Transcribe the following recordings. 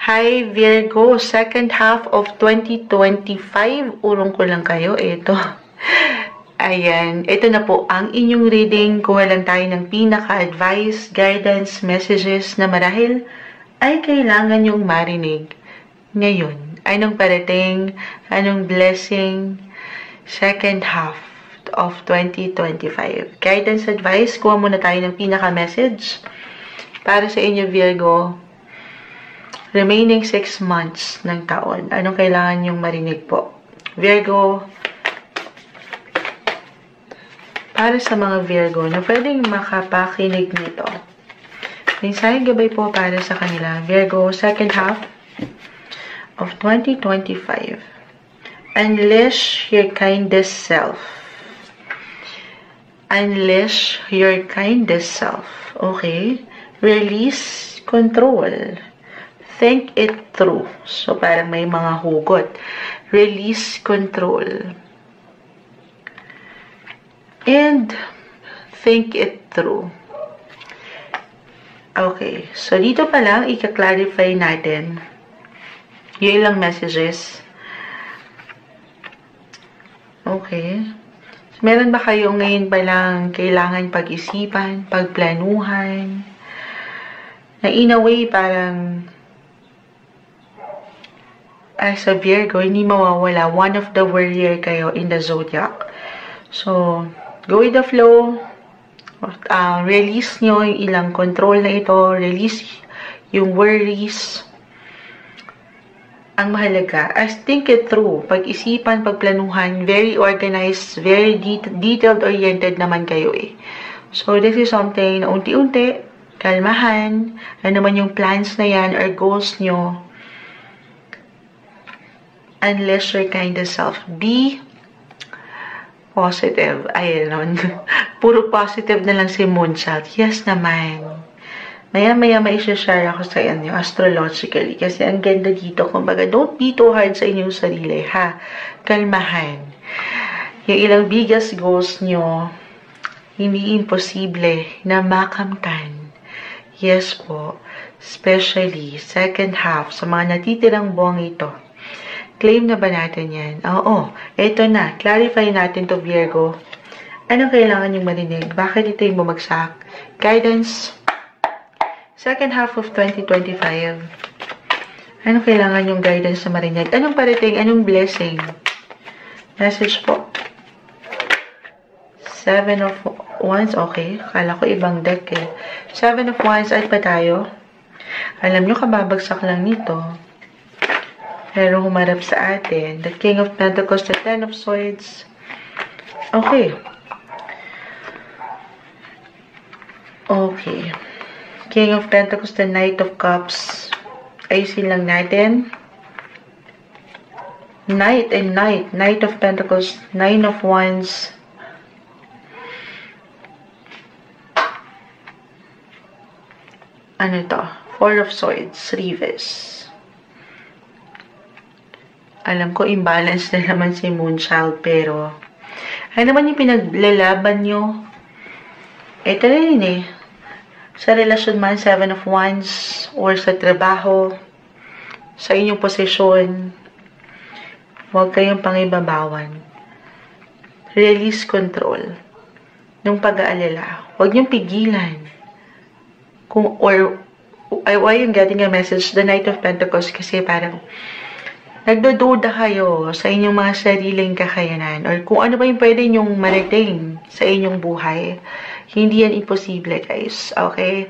Hi Virgo, second half of 2025. Urong ko lang kayo, ito. Ayan, ito na po ang inyong reading. Kuha lang tayo ng pinaka-advice, guidance, messages na marahil ay kailangan yung marinig. Ngayon, anong parating, anong blessing, second half of 2025. Guidance, advice, kuha muna tayo ng pinaka-message para sa inyo Virgo. Remaining 6 months ng taon. Anong kailangan yung marinig po? Virgo, para sa mga Virgo na pwedeng makapakinig nito. Mensaheng gabay po para sa kanila. Virgo, second half of 2025. Unleash your kindest self. Unleash your kindest self. Okay? Release control. Think it through. So, parang may mga hugot. Release control. And think it through. Okay. So, dito pa lang, ika-clarify natin yung ilang messages. Okay. So, meron ba kayong ngayon pa lang kailangan pag-isipan, pagplanuhan, na in a way parang as a Virgo, hindi mawawala. One of the warrior kayo in the zodiac. So, go with the flow. Release nyo yung ilang control na ito. Release yung worries. Ang mahalaga, as think it through. Pag-isipan, pagplanuhan, very organized, very detailed-oriented naman kayo eh. So, this is something na unti-unti, kalmahan, ano naman yung plans na yan or goals nyo. Unless your kindest self. Be positive. Ayun. Puro positive na lang si Moonchild. Yes naman. Maya-maya mai-share ako sa inyo astrologically. Kasi ang ganda dito. Kumbaga, don't be too hard sa inyong sarili. Ha? Kalmahan. Yung ilang biggest goals nyo, hindi imposible na makamtan. Yes po. Especially, second half, sa mga natitirang buwang ito. Claim na ba natin yan? Oo. Ito na. Clarify natin to Virgo. Anong kailangan yung marinig? Bakit ito yung bumagsak? Guidance. Second half of 2025. Anong kailangan yung guidance na marinig? Anong parating? Anong blessing? Message po. 7 of Wands. Okay. Kala ko ibang deck eh. 7 of Wands. Ay pa tayo? Alam nyo, kababagsak lang nito. Pero humarap sa atin. The King of Pentacles, the Ten of Swords. Okay. Okay. King of Pentacles, the Knight of Cups. Ayusin lang natin. Knight and Knight. Knight of Pentacles, Nine of Wands. Ano to? Four of Swords, Reverse. Alam ko, imbalance na naman si Moonchild, pero ano naman yung pinaglalaban nyo? Ito na yun eh. Sa relasyon man, 7 of Wands, or sa trabaho, sa inyong posisyon, huwag kayong pangibabawan. Release control. Nung pag-aalala, huwag niyong pigilan. Why I'm getting a message, the Knight of Pentacles, kasi parang nagdududa kayo sa inyong mga sariling kakayanan or kung ano ba yung pwede nyong marating sa inyong buhay. Hindi yan imposible, guys. Okay?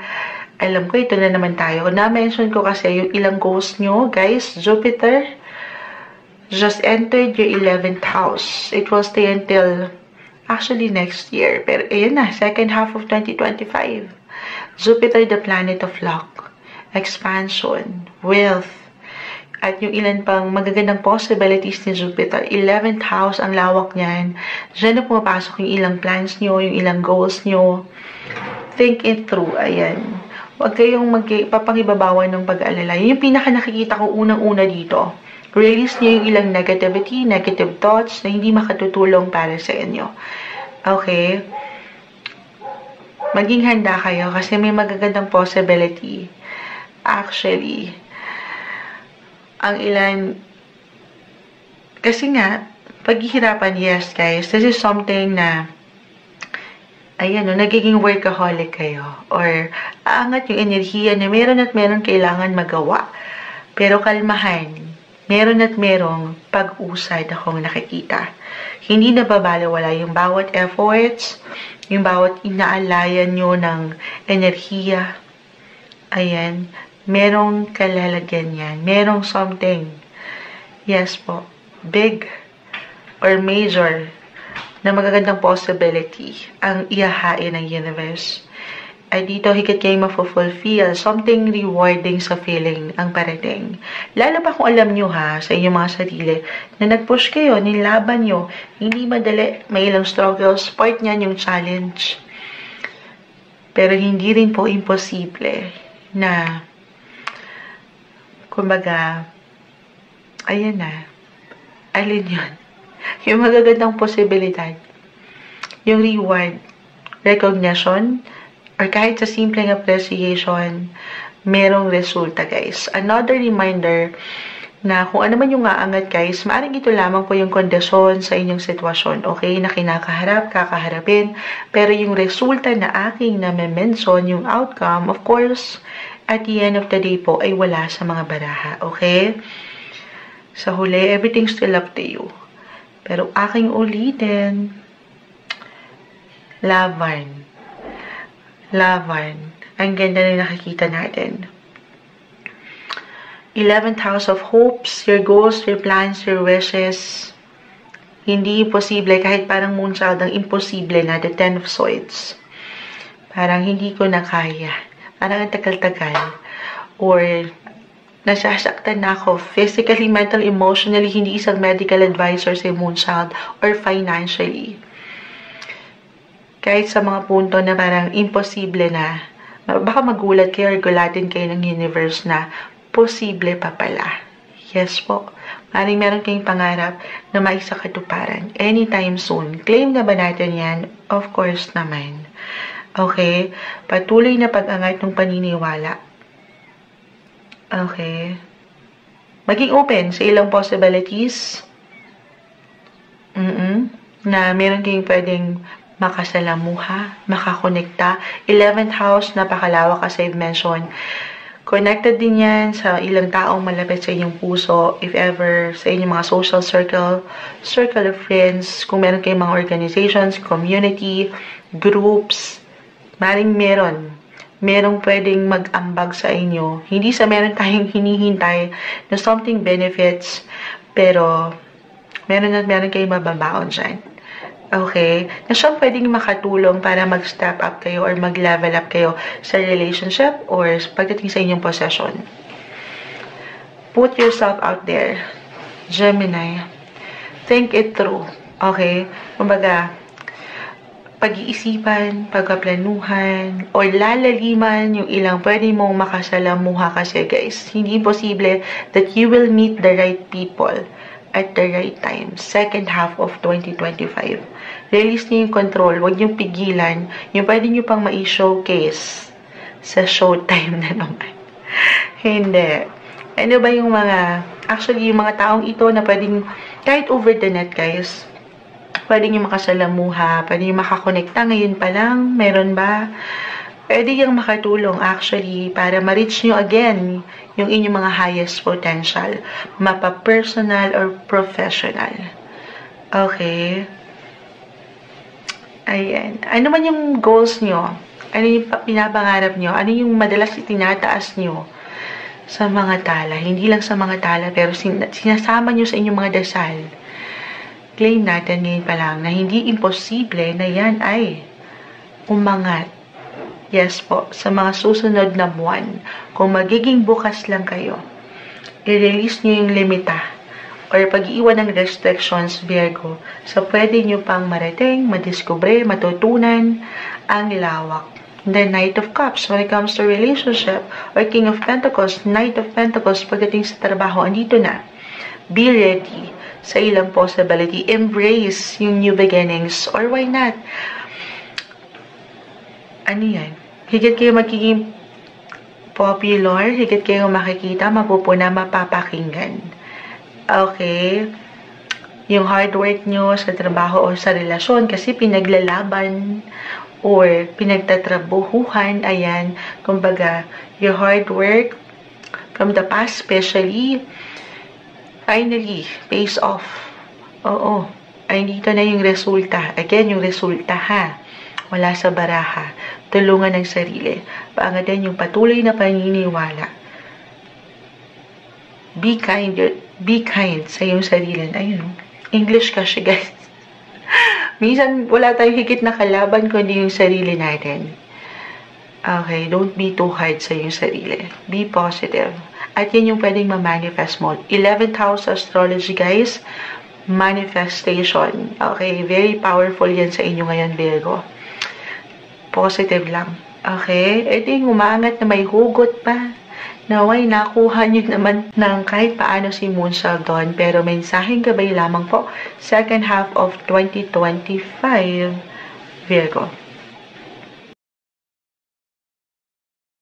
Alam ko, ito na naman tayo. Na-mention ko kasi yung ilang goals nyo, guys. Jupiter just entered your 11th house. It will stay until actually next year. Pero ayun na, second half of 2025. Jupiter, the planet of luck, expansion, wealth, at yung ilan pang magagandang possibilities ni Jupiter. 11th house, ang lawak niyan. Diyan na pumapasok yung ilang plans nyo, yung ilang goals nyo. Think it through. Ayan. Huwag kayong papangibabawan ng pag-aalala. Yun yung pinaka nakikita ko unang-una dito. Release nyo yung ilang negativity, negative thoughts na hindi makatutulong para sa inyo. Okay? Maging handa kayo kasi may magagandang possibility. Actually, ang ilan, kasi nga, paghihirapan, yes guys, this is something na, ayan o, nagiging workaholic kayo. Or, aangat yung enerhiya na meron at meron kailangan magawa. Pero kalmahan, meron at merong pag-usad akong nakikita. Hindi nababalewala yung bawat efforts, yung bawat inaalayan nyo ng enerhiya. Ayan, merong kalalagyan yan. Merong something. Yes po, big or major na magagandang possibility ang ihahain ng universe. Ay dito, higit kayo mafulfill. Something rewarding sa feeling ang parating. Lalo pa kung alam nyo ha, sa inyong mga sarili, na nag-push kayo, nilaban nyo, hindi madali, may ilang struggles, part niyan yung challenge. Pero hindi rin po imposible na, kumbaga, ayan na, alin yun? Yung magagandang posibilidad, yung reward, recognition, or kahit sa simpleng appreciation, merong resulta guys. Another reminder na kung ano man yung aangat guys, maaaring ito lamang po yung kondisyon sa inyong sitwasyon, okay, na kinakaharap, kakaharapin, pero yung resulta na aking na-mention, yung outcome, of course, at the end of the day po, ay wala sa mga baraha, okay? Sa huli, everything's still up to you. Pero aking ulitin, laban. Laban. Ang ganda na nakikita natin. 11th house of hopes, your goals, your plans, your wishes. Hindi posible, kahit parang moonchild, ang imposible na, the 10 of swords. Parang hindi ko na kaya. Parang ang tagal-tagal. Or nasasaktan na ako physically, mentally, emotionally, hindi isang medical advisor si moonchild, or financially. Kahit sa mga punto na parang imposible na, baka magulat kayo or gulatin kayo ng universe na posible pa pala. Yes po. Maring meron kayong pangarap na maisakatuparan anytime soon. Claim na ba natin yan? Of course naman. Okay? Patuloy na pag-angat ng paniniwala. Okay. Maging open sa ilang possibilities. Na meron kayong pwedeng makasalamuha, makakonekta. 11th house, napakalawak kasi I've mentioned. Connected din yan sa ilang taong malapit sa inyong puso. If ever, sa inyong mga social circle, circle of friends, kung meron kayong mga organizations, community, groups, maring merong pwedeng mag-ambag sa inyo. Hindi sa meron tayong hinihintay na something benefits, pero meron kayong mababaon dyan. Okay? Na siyang pwedeng makatulong para mag-step up kayo or mag-level up kayo sa relationship or pagdating sa inyong possession. Put yourself out there. Gemini. Think it through. Okay? Kumbaga, pag-iisipan, pagkaplanuhan, o lalaliman yung ilang pwede mong makasalamuha kasi guys, hindi posible that you will meet the right people at the right time. Second half of 2025. Release niyo yung control. Huwag niyong pigilan. Yung pwede niyo pang ma-showcase sa showtime na naman. Hindi. Ano ba yung mga, actually yung mga taong ito na pwedeng, kahit over the net guys, pwede nyo makasalamuha, pwede nyo makakonekta ngayon pa lang, meron ba? Pwede yung makatulong actually para ma-reach nyo again yung inyong mga highest potential, mapa-personal or professional. Okay? Ayan. Ano man yung goals nyo? Ano yung pinapangarap nyo? Ano yung madalas itinataas nyo sa mga tala? Hindi lang sa mga tala, pero sinasama nyo sa inyong mga dasal. Claim natin ngayon pa lang na hindi imposible na yan ay umangat. Yes po, sa mga susunod na buwan, kung magiging bukas lang kayo, i-release nyo yung limita or pag-iwan ng restrictions, Virgo, so pwede nyo pang marating, madiskubre, matutunan ang lawak. The Knight of Cups, when it comes to relationship, or King of Pentacles, Knight of Pentacles, pagdating sa trabaho, andito na. Be ready sa ilang possibility. Embrace yung new beginnings. Or why not? Ano yan? Higit kayo magiging Popular, higit kayong makikita, mapupuna, mapapakinggan. Okay? Yung hard work nyo sa trabaho o sa relasyon kasi pinaglalaban or pinagtatrabuhuhan, ayan, kumbaga, your hard work from the past especially, finally, pays off. Oo. Ay, dito na yung resulta. Again, yung resulta ha. Wala sa baraha. Tulungan ng sarili. Pangalan yung patuloy na paniniwala. Be kind sa iyong sarili. Ayun, English kasi guys. Minsan, wala tayong higit na kalaban kundi yung sarili natin. Okay, don't be too hard sa iyong sarili. Be positive. At yan yung pwedeng ma-manifest mo. 11th house astrology, guys. Manifestation. Okay, very powerful yan sa inyo ngayon, Virgo. Positive lang. Okay? Ito yung umaangat na may hugot pa. Naway, nakuha nyo naman ng kahit paano si Moon doon. Pero mensaheng gabay lamang po. Second half of 2025, Virgo.